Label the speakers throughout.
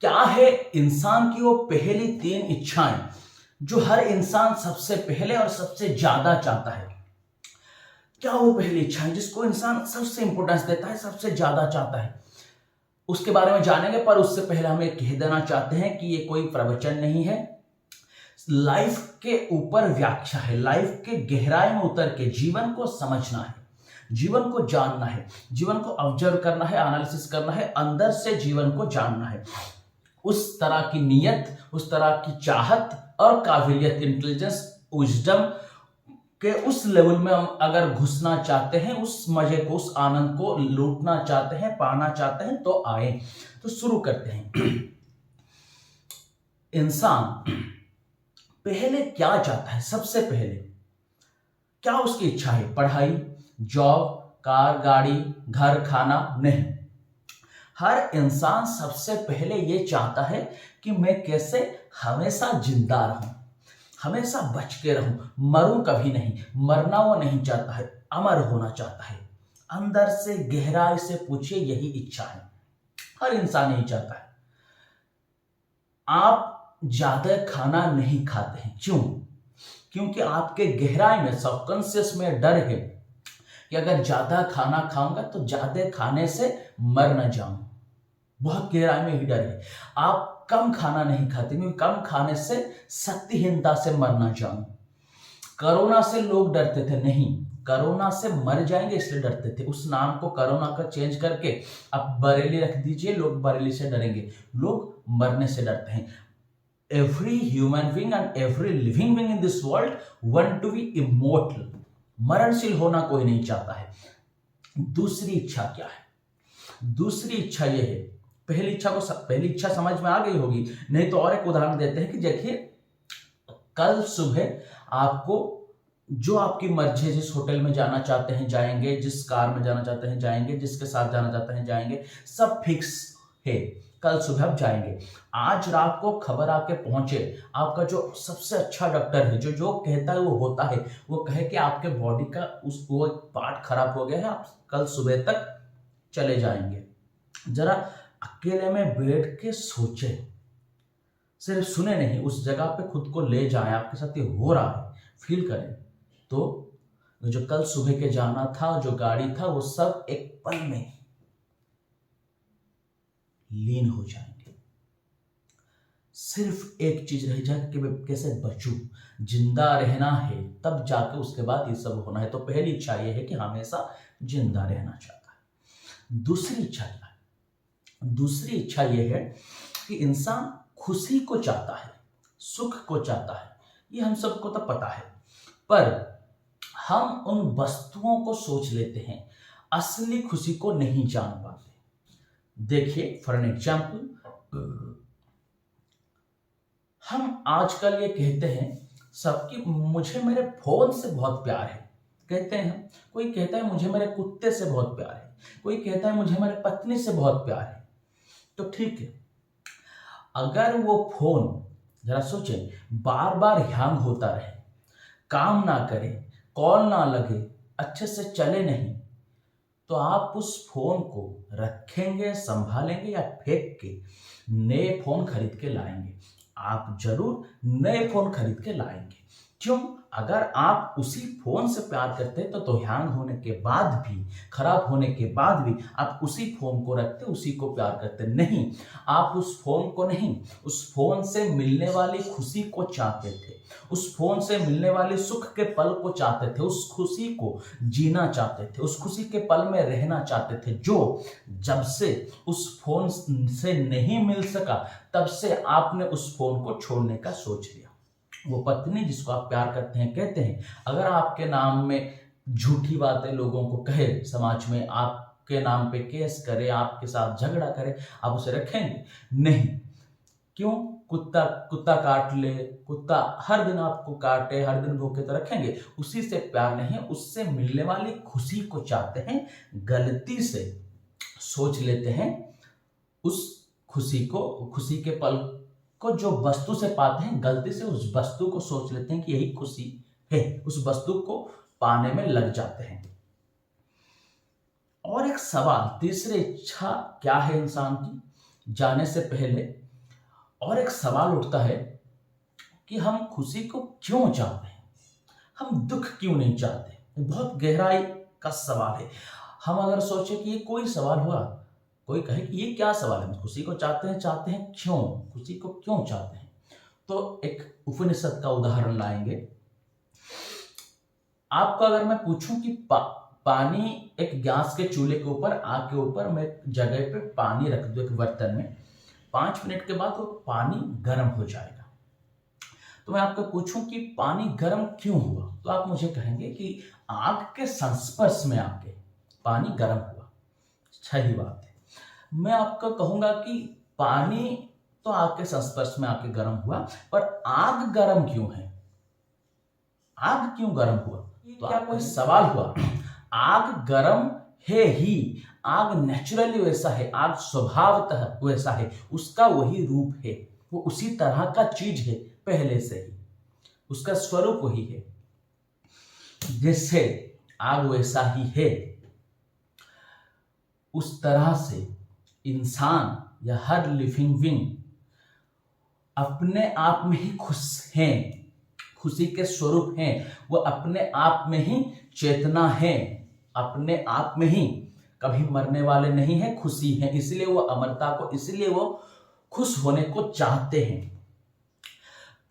Speaker 1: क्या है इंसान की वो पहली तीन इच्छाएं जो हर इंसान सबसे पहले और सबसे ज्यादा चाहता है? क्या वो पहली इच्छा है जिसको इंसान सबसे इंपॉर्टेंस देता है, सबसे ज्यादा चाहता है? उसके बारे में जानेंगे, पर उससे पहले हम ये कह देना चाहते हैं कि ये कोई प्रवचन नहीं है। लाइफ के ऊपर व्याख्या है। लाइफ के गहराई में उतर के जीवन को समझना है, जीवन को जानना है, जीवन को ऑब्जर्व करना है, एनालिसिस करना है, अंदर से जीवन को जानना है। उस तरह की नीयत, उस तरह की चाहत और काबिलियत, इंटेलिजेंस, विजडम के उस लेवल में हम अगर घुसना चाहते हैं, उस मजे को, उस आनंद को लूटना चाहते हैं, पाना चाहते हैं, तो आए। तो शुरू करते हैं। इंसान पहले क्या चाहता है? सबसे पहले क्या उसकी इच्छा है? पढ़ाई, जॉब, कार, गाड़ी, घर, खाना? नहीं। हर इंसान सबसे पहले ये चाहता है कि मैं कैसे हमेशा जिंदा रहूं, हमेशा बच के रहूं, मरूं कभी नहीं। मरना वो नहीं चाहता है, अमर होना चाहता है। अंदर से गहराई से पूछिए, यही इच्छा है। हर इंसान यही चाहता है। आप ज्यादा खाना नहीं खाते हैं, क्यों? क्योंकि आपके गहराई में, सबकॉन्शियस में डर है कि अगर ज्यादा खाना खाऊंगा तो ज्यादा खाने से मर न जाऊं। बहुत गहराई में ही डर है। आप कम खाना नहीं खाते क्योंकि कम खाने से शक्तिहीनता से मर ना जाऊं। कोरोना से लोग डरते थे, नहीं, कोरोना से मर जाएंगे इसलिए डरते थे। उस नाम को कोरोना का चेंज करके आप बरेली रख दीजिए, लोग बरेली से डरेंगे। लोग मरने से डरते हैं। Every human being and every living being in this world want to be immortal. मरणशील होना कोई नहीं चाहता है। दूसरी इच्छा क्या है? दूसरी इच्छा यह है, पहली इच्छा समझ में आ गई होगी, नहीं तो और एक उदाहरण देते हैं कि देखिए, कल सुबह आपको जो आपकी मर्जी है, जिस होटल में जाना चाहते हैं जाएंगे, जिस कार में जाना चाहते हैं जाएंगे, जिसके साथ जाना चाहते हैं जाएंगे, सब फिक्स है। कल सुबह आप जाएंगे। आज रात को खबर आके पहुंचे, आपका जो सबसे अच्छा डॉक्टर है, जो जो कहता है वो होता है, वो कहे कि आपके बॉडी का वो पार्ट खराब हो गया है, आप कल सुबह तक चले जाएंगे। जरा अकेले में बैठ के सोचे, सिर्फ सुने नहीं, उस जगह पे खुद को ले जाएं। आपके साथ ये हो रहा है, फील करें। तो जो कल सुबह के जाना था, जो गाड़ी था, वो सब एक पल में लीन हो जाएंगे। सिर्फ एक चीज रह जाए कि मैं कैसे बचूं। जिंदा रहना है, तब जाके उसके बाद ये सब होना है। तो पहली इच्छा ये है कि हमेशा जिंदा रहना चाहता है। दूसरी इच्छा क्या है? दूसरी इच्छा यह है कि इंसान खुशी को चाहता है, सुख को चाहता है। ये हम सबको तो पता है, पर हम उन वस्तुओं को सोच लेते हैं, असली खुशी को नहीं जान पाते। देखिए, फॉर एन एग्जाम्पल, हम आजकल ये कहते हैं सबकी, मुझे मेरे फोन से बहुत प्यार है, कहते हैं। कोई कहता है मुझे मेरे कुत्ते से बहुत प्यार है, कोई कहता है मुझे मेरे पत्नी से बहुत प्यार है। तो ठीक है, अगर वो फोन, जरा सोचें, बार बार हैंग होता रहे, काम ना करे, कॉल ना लगे, अच्छे से चले नहीं, तो आप उस फोन को रखेंगे, संभालेंगे, या फेंक के नए फोन खरीद के लाएंगे? आप जरूर नए फोन खरीद के लाएंगे। क्यों? अगर आप उसी फोन से प्यार करते तो हैंग होने के बाद भी, खराब होने के बाद भी आप उसी फोन को रखते, उसी को प्यार करते। नहीं, आप उस फोन को नहीं, उस फोन से मिलने वाली खुशी को चाहते थे, उस फोन से मिलने वाले सुख के पल को चाहते थे, उस खुशी को जीना चाहते थे, उस खुशी के पल में रहना चाहते थे, जो जब से उस फोन से नहीं मिल सका, तब से आपने उस फोन को छोड़ने का सोच लिया। वो पत्नी जिसको आप प्यार करते हैं, कहते हैं, अगर आपके नाम में झूठी बातें लोगों को कहे, समाज में आपके नाम पे केस करे, आपके साथ झगड़ा करे, आप उसे रखेंगे? नहीं। क्यों? कुत्ता कुत्ता काट ले, कुत्ता हर दिन आपको काटे, हर दिन भूखे, तो रखेंगे? उसी से प्यार नहीं, उससे मिलने वाली खुशी को चाहते हैं। गलती से सोच लेते हैं उस खुशी को, खुशी के पल को जो वस्तु से पाते हैं, गलती से उस वस्तु को सोच लेते हैं कि यही खुशी है, उस वस्तु को पाने में लग जाते हैं। और एक सवाल, तीसरी इच्छा क्या है इंसान की? जाने से पहले और एक सवाल उठता है कि हम खुशी को क्यों चाहते हैं, हम दुख क्यों नहीं चाहते। बहुत गहराई का सवाल है। हम अगर सोचे कि ये कोई सवाल हुआ, कोई कहे कि ये क्या सवाल है, खुशी को चाहते हैं क्यों, खुशी को क्यों चाहते हैं, तो एक उपनिषद का उदाहरण लाएंगे। आपको अगर मैं पूछूं कि पानी एक गैस के चूल्हे के ऊपर, आग के ऊपर मैं एक जगह पे पानी रख दूं एक बर्तन में, 5 मिनट के बाद वो पानी गर्म हो जाएगा। तो मैं आपको पूछूं कि पानी गर्म क्यों हुआ, तो आप मुझे कहेंगे कि आग के संस्पर्श में आके पानी गर्म हुआ। सही बात है। मैं आपको कहूंगा कि पानी तो आग के संस्पर्श में आके गर्म हुआ, पर आग गर्म क्यों है, आग क्यों गर्म हुआ, तो क्या कोई सवाल हुआ? आग गर्म है ही, आग नेचुरली वैसा है, आग स्वभावतः वैसा है, उसका वही रूप है, वो उसी तरह का चीज है पहले से ही, उसका स्वरूप वही है। जैसे आग वैसा ही है, उस तरह से इंसान या हर लिविंग बीइंग अपने आप में ही खुश हैं, खुशी के स्वरूप हैं, वो अपने आप में ही चेतना है, अपने आप में ही कभी मरने वाले नहीं है, खुशी है, इसलिए वो अमरता को, इसलिए वो खुश होने को चाहते हैं।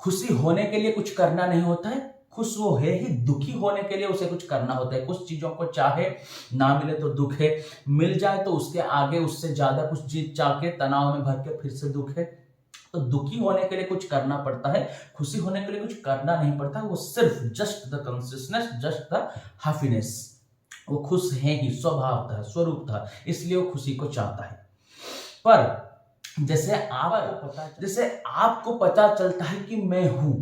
Speaker 1: खुशी होने के लिए कुछ करना नहीं होता है, खुश वो है ही, दुखी होने के लिए उसे कुछ करना होता है। कुछ चीजों को चाहे ना मिले तो दुख है, मिल जाए तो उसके आगे उससे ज्यादा कुछ चीज चाह के तनाव में भर के फिर से दुख है। तो दुखी होने के लिए कुछ करना पड़ता है, खुशी होने के लिए कुछ करना नहीं पड़ता, वो सिर्फ just the consciousness, just the happiness, वो खुश है ही स्वभाव था, स्वरूप था, इसलिए वो खुशी को चाहता है। पर जैसे आपको पता चलता है कि मैं हूं,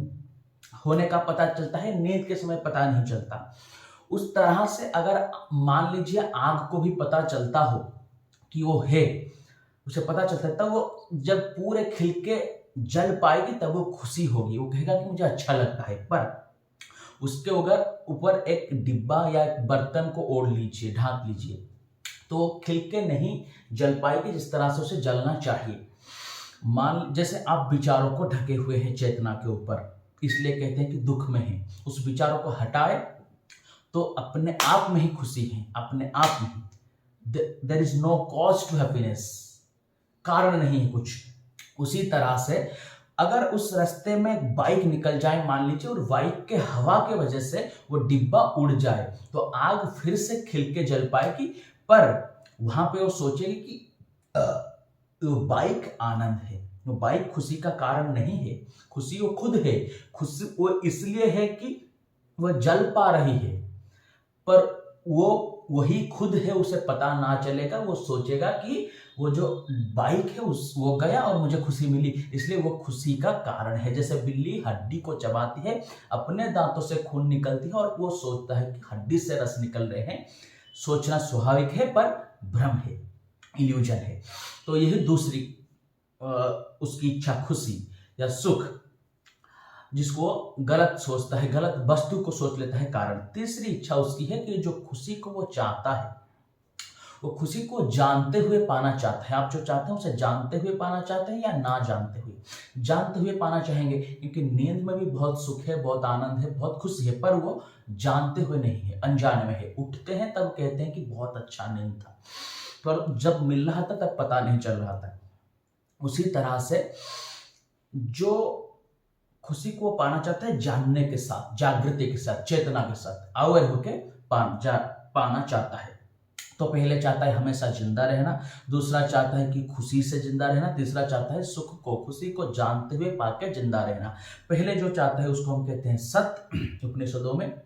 Speaker 1: होने का पता चलता है, नींद के समय पता नहीं चलता, उस तरह से अगर मान लीजिए आग को भी पता चलता हो कि वो है, उसे पता चलता है, तब वो जब पूरे खिल के जल पाएगी तब वो खुशी होगी, वो कहेगा कि मुझे अच्छा लगता है। पर उसके ऊपर एक डिब्बा या एक बर्तन को ओढ़ लीजिए, ढांक लीजिए, तो खिल के नहीं जल पाएगी जिस तरह से उसे जलना चाहिए। जैसे आप विचारों को ढके हुए हैं चेतना के ऊपर, इसलिए कहते हैं कि दुख में है, उस विचारों को हटाए तो अपने आप में ही खुशी है, अपने आप में ही। There is no cause to happiness, कारण नहीं है कुछ। उसी तरह से अगर उस रास्ते में एक बाइक निकल जाए मान लीजिए, और बाइक के हवा के वजह से वो डिब्बा उड़ जाए, तो आग फिर से खिल के जल पाएगी, पर वहां पे वो सोचेगी कि वो बाइक आनंद है, वो बाइक खुशी का कारण नहीं है, खुशी वो खुद है। खुशी वो इसलिए है कि वह जल पा रही है, पर वो वही खुद है, उसे पता ना चलेगा, वो सोचेगा कि वो जो बाइक है वो गया और मुझे खुशी मिली, इसलिए वो खुशी का कारण है। जैसे बिल्ली हड्डी को चबाती है, अपने दांतों से खून निकलती है और वो सोचता है कि हड्डी से रस निकल रहे हैं, सोचना स्वाभाविक है पर भ्रम है, इल्यूजन है। तो यही दूसरी उसकी इच्छा, खुशी या सुख, जिसको गलत सोचता है, गलत वस्तु को सोच लेता है कारण। तीसरी इच्छा उसकी है कि जो खुशी को वो चाहता है, वो खुशी को जानते हुए पाना चाहता है। आप जो चाहते हैं उसे जानते हुए पाना चाहते हैं या ना जानते हुए? जानते हुए पाना चाहेंगे, क्योंकि नींद में भी बहुत सुख है, बहुत आनंद है, बहुत खुशी है, पर वो जानते हुए नहीं है, अनजाने में है। उठते हैं तब कहते हैं कि बहुत अच्छा नींद था, पर जब मिल रहा था तब पता नहीं चल रहा था। उसी तरह से जो खुशी को पाना चाहता है जानने के साथ, जागृति के साथ, चेतना के साथ, अवेयर होके पाना चाहता है। तो पहले चाहता है हमेशा जिंदा रहना, दूसरा चाहता है कि खुशी से जिंदा रहना, तीसरा चाहता है सुख को, खुशी को जानते हुए पाके जिंदा रहना। पहले जो चाहता है उसको हम कहते हैं सत्य उपनिषदों में,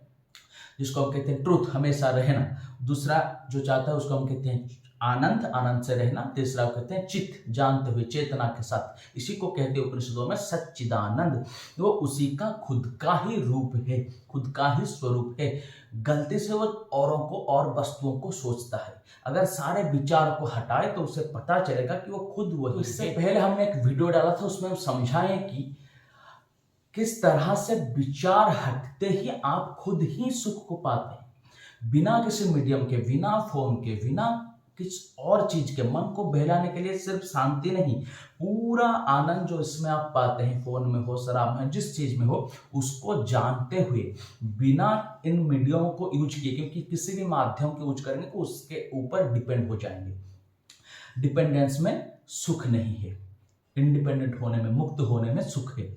Speaker 1: जिसको हम कहते हैं ट्रूथ, हमेशा रहना। दूसरा जो चाहता है उसको हम कहते हैं आनंद, आनंद से रहना। तीसरा कहते हैं चित्त, जानते हुए, चेतना के साथ। इसी को कहते हैं उपनिषदों में सच्चिदानंद। वो उसी का खुद का ही रूप है, खुद का ही स्वरूप है। गलती से वो औरों को और वस्तुओं को सोचता है, अगर सारे विचार को हटाए तो उसे पता चलेगा कि वो खुद वही। इससे पहले हमने एक वीडियो डाला था, उसमें हम समझाए कि किस तरह से विचार हटते ही आप खुद ही सुख को पाते हैं, बिना किसी मीडियम के, बिना फोन के, बिना किस और चीज के, मन को बहलाने के लिए सिर्फ शांति नहीं, पूरा आनंद जो इसमें आप पाते हैं, फोन में हो, शराब में, जिस चीज में हो, उसको जानते हुए बिना इन मीडियमों को यूज किए, क्योंकि किसी भी माध्यम को यूज करेंगे तो उसके ऊपर डिपेंड हो जाएंगे। डिपेंडेंस में सुख नहीं है, इंडिपेंडेंट होने में, मुक्त होने में सुख है।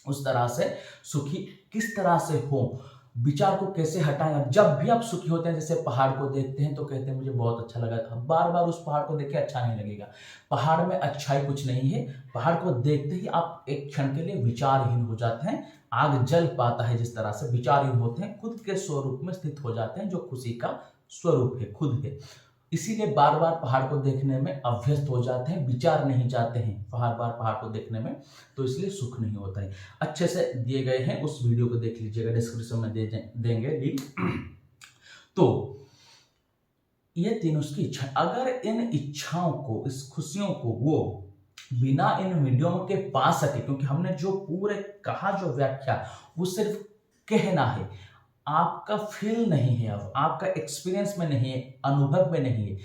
Speaker 1: उस तरह से सुखी किस तरह से हो, विचार को कैसे हटाएं। अब जब भी आप सुखी होते हैं, जैसे पहाड़ को देखते हैं तो कहते हैं मुझे बहुत अच्छा लगा था, बार बार उस पहाड़ को देख के अच्छा नहीं लगेगा। पहाड़ में अच्छाई कुछ नहीं है, पहाड़ को देखते ही आप एक क्षण के लिए विचारहीन हो जाते हैं। आग जल पाता है जिस तरह से विचारहीन होते हैं, खुद के स्वरूप में स्थित हो जाते हैं, जो खुशी का स्वरूप है, खुद है। इसीलिए बार बार पहाड़ को देखने में अभ्यस्त हो जाते हैं, विचार नहीं जाते हैं बार बार पहाड़ को देखने में, तो इसलिए सुख नहीं होता है। अच्छे से दिए गए हैं, उस वीडियो को देख लीजिएगा, डिस्क्रिप्शन में देंगे लिंक। तो ये तीन उसकी इच्छा, अगर इन इच्छाओं को, इस खुशियों को वो बिना इन वीडियो के पा सके, क्योंकि हमने जो पूरे कहा, जो व्याख्या, वो सिर्फ कहना है, आपका फील नहीं है, अब आपका एक्सपीरियंस में नहीं है, अनुभव में नहीं है।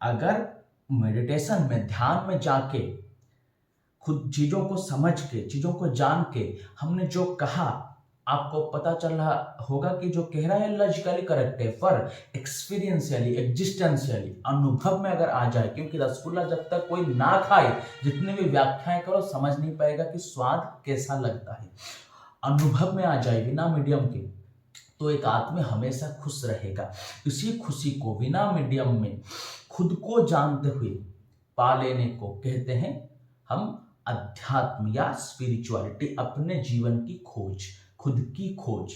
Speaker 1: अगर मेडिटेशन में, ध्यान में जाके खुद चीजों को समझ के, चीजों को जान के हमने जो कहा, आपको पता चल रहा होगा कि जो कह रहा है लॉजिकली करेक्ट है, पर एक्सपीरियंशियली, एग्जिस्टेंशियली, अनुभव में अगर आ जाए, क्योंकि रसगुल्ला जब तक कोई ना खाए, जितने भी व्याख्याएं करो, समझ नहीं पाएगा कि स्वाद कैसा लगता है। अनुभव में आ जाए बिना मीडियम के, तो एक आदमी हमेशा खुश रहेगा। इसी खुशी को बिना मीडियम में खुद को जानते हुए पा लेने को कहते हैं हम अध्यात्म या स्पिरिचुअलिटी, अपने जीवन की खोज, खुद की खोज।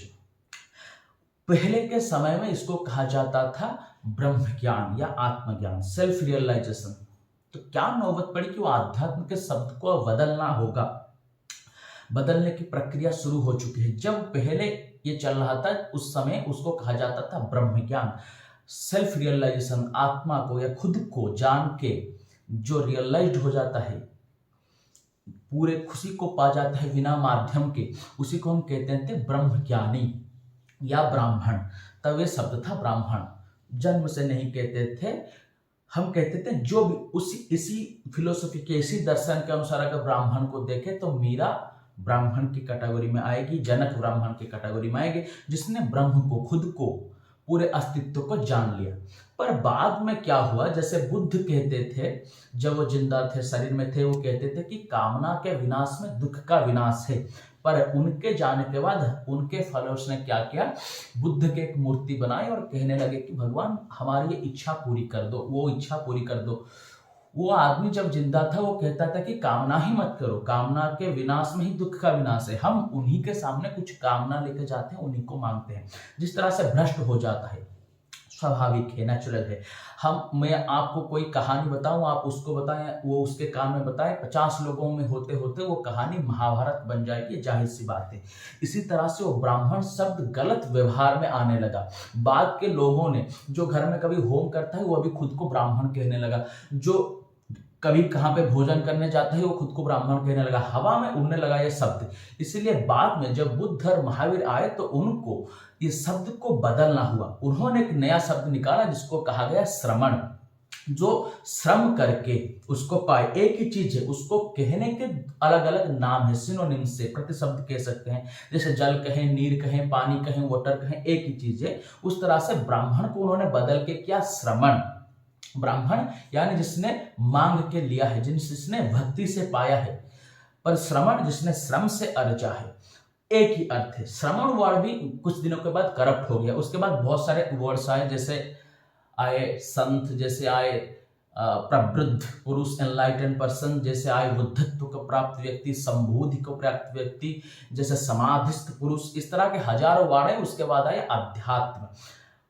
Speaker 1: पहले के समय में इसको कहा जाता था ब्रह्म ज्ञान या आत्मज्ञान, सेल्फ रियलाइजेशन। तो क्या नौबत पड़ी कि वो आध्यात्म के शब्द को बदलना होगा, बदलने की प्रक्रिया शुरू हो चुकी है। जब पहले ये चल रहा था, उस समय उसको कहा जाता था ब्रह्म ज्ञान, सेल्फ रियलाइजेशन, आत्मा को या खुद को जान के जो रियलाइज्ड हो जाता है, पूरे खुशी को पा जाता है बिना माध्यम के, उसी को हम कहते थे ब्रह्मज्ञानी या ब्राह्मण। तब ये शब्द था ब्राह्मण, जन्म से नहीं कहते थे, हम कहते थे जो भी इसी फिलोसफी के, इसी दर्शन के अनुसार अगर ब्राह्मण को देखे तो मीरा ब्राह्मण की कैटेगरी में आएगी, जनक ब्राह्मण की कैटेगरी में आएगी, जिसने ब्रह्म को, खुद को, पूरे अस्तित्व को जान लिया। पर बाद में क्या हुआ, जैसे बुद्ध कहते थे, जब वो जिंदा थे, शरीर में थे, वो कहते थे कि कामना के विनाश में दुख का विनाश है। पर उनके जाने के बाद उनके फॉलोअर्स ने क्या किया, बुद्ध के एक मूर्ति बनाई और कहने लगे कि भगवान हमारी ये इच्छा पूरी कर दो, वो इच्छा पूरी कर दो। वो आदमी जब जिंदा था वो कहता था कि कामना ही मत करो, कामना के विनाश में ही दुख का विनाश है। हम उन्हीं के सामने कुछ कामना लेकर जाते हैं, उन्हीं को मांगते हैं, जिस तरह से भ्रष्ट हो जाता है, स्वाभाविक है, नेचुरल है। मैं आपको कोई कहानी बताऊं, आप उसको बताएं, वो उसके कान में बताए, 50 लोगों में होते होते वो कहानी महाभारत बन जाएगी, जाहिर सी बात है। इसी तरह से वो ब्राह्मण शब्द गलत व्यवहार में आने लगा। बाद के लोगों ने, जो घर में कभी होम करता है वो अभी खुद को ब्राह्मण कहने लगा, जो कभी कहाँ पे भोजन करने जाता है वो खुद को ब्राह्मण कहने लगा, हवा में उड़ने लगा ये शब्द। इसलिए बाद में जब बुद्ध और महावीर आए तो उनको ये शब्द को बदलना हुआ। उन्होंने एक नया शब्द निकाला जिसको कहा गया श्रमण, जो श्रम करके उसको पाए। एक ही चीज है, उसको कहने के अलग अलग नाम है, सिनोनिम से प्रतिशब्द कह सकते हैं, जैसे जल कहें, नीर कहें, पानी कहें, वाटर कहें, एक ही चीज है। उस तरह से ब्राह्मण को उन्होंने बदल के किया श्रमण। ब्राह्मण यानी जिसने मांग के लिया है, जिसने भक्ति से पाया है, पर श्रमण जिसने श्रम से अर्जा है, एक ही अर्थ है। श्रमण वर्ड भी कुछ दिनों के बाद करप्ट हो गया, उसके बाद बहुत सारे वर्ड्स आए, जैसे आए संत, जैसे आए प्रबुद्ध पुरुष, एनलाइटेंड पर्सन, जैसे आए बुद्धत्व को प्राप्त व्यक्ति, संबोधि को प्राप्त व्यक्ति, जैसे समाधिस्थ पुरुष, इस तरह के हजारों वर्ड है। उसके बाद आए अध्यात्म,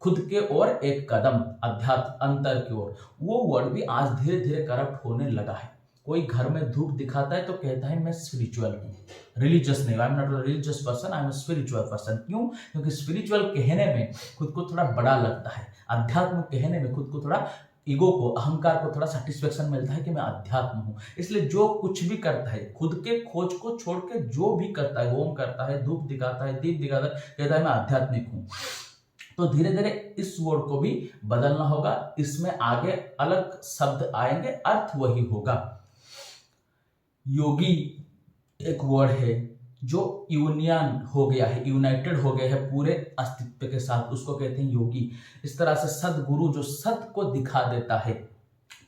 Speaker 1: खुद के ओर एक कदम, अध्यात्म अंतर की ओर। वो वर्ड भी आज धीरे धीरे करप्ट होने लगा है। कोई घर में धूप दिखाता है तो कहता है मैं स्पिरिचुअल हूँ, रिलीजियस नहीं, I am not a religious person, I am a spiritual person. क्यों? क्योंकि स्पिरिचुअल कहने में खुद को थोड़ा बड़ा लगता है, अध्यात्म कहने में खुद को थोड़ा, ईगो को, अहंकार को थोड़ा सेटिस्फेक्शन मिलता है कि मैं अध्यात्म हूँ। इसलिए जो कुछ भी करता है, खुद के खोज को छोड़ के जो भी करता है, होम करता है, धूप दिखाता है, दीप दिखाता है, कहता है मैं आध्यात्मिक हूँ। तो धीरे धीरे इस वर्ड को भी बदलना होगा, इसमें आगे अलग शब्द आएंगे, अर्थ वही होगा। योगी एक वर्ड है जो यूनियन हो गया है, यूनाइटेड हो गया है पूरे अस्तित्व के साथ, उसको कहते हैं योगी। इस तरह से सद्गुरु जो सत्य को दिखा देता है।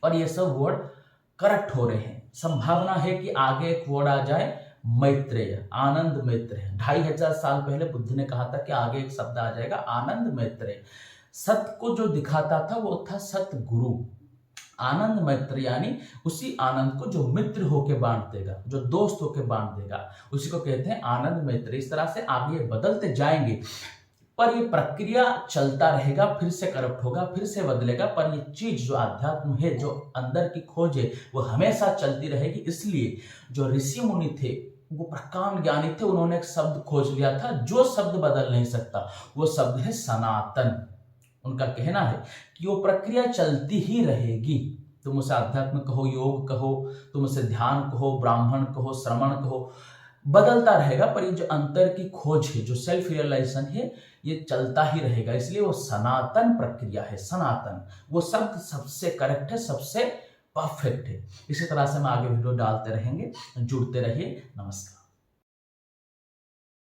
Speaker 1: और ये सब वर्ड करेक्ट हो रहे हैं। संभावना है कि आगे एक वर्ड आ जाए मैत्रेय, आनंद मैत्रेय। 2500 साल पहले बुद्ध ने कहा था कि आगे एक शब्द आ जाएगा आनंद मैत्रेय। सत्य को जो दिखाता था वो था सतगुरु। आनंद मैत्र यानी उसी आनंद को जो मित्र होके बांट देगा, जो दोस्त होके बांट देगा, उसी को कहते हैं आनंद मैत्र। इस तरह से आगे बदलते जाएंगे, पर ये प्रक्रिया चलता रहेगा, फिर से करप्ट होगा, फिर से बदलेगा, पर ये चीज जो अध्यात्म है, जो अंदर की खोज है, वो हमेशा चलती रहेगी। इसलिए जो ऋषि मुनि थे वो प्रकांड ज्ञानी थे, उन्होंने एक शब्द खोज लिया था जो शब्द बदल नहीं सकता, वो शब्द है सनातन। उनका कहना है कि वो प्रक्रिया चलती ही रहेगी। तुम उसे अध्यात्म कहो, योग कहो, तुम उसे ध्यान कहो, ब्राह्मण कहो, श्रवण कहो, बदलता रहेगा, पर ये जो अंतर की खोज है, जो सेल्फ रियलाइजेशन है, ये चलता ही रहेगा। इसलिए वो सनातन प्रक्रिया है। सनातन वो शब्द सबसे करेक्ट है, सबसे परफेक्ट है। इसी तरह से हम आगे वीडियो डालते रहेंगे, जुड़ते रहिए। नमस्कार।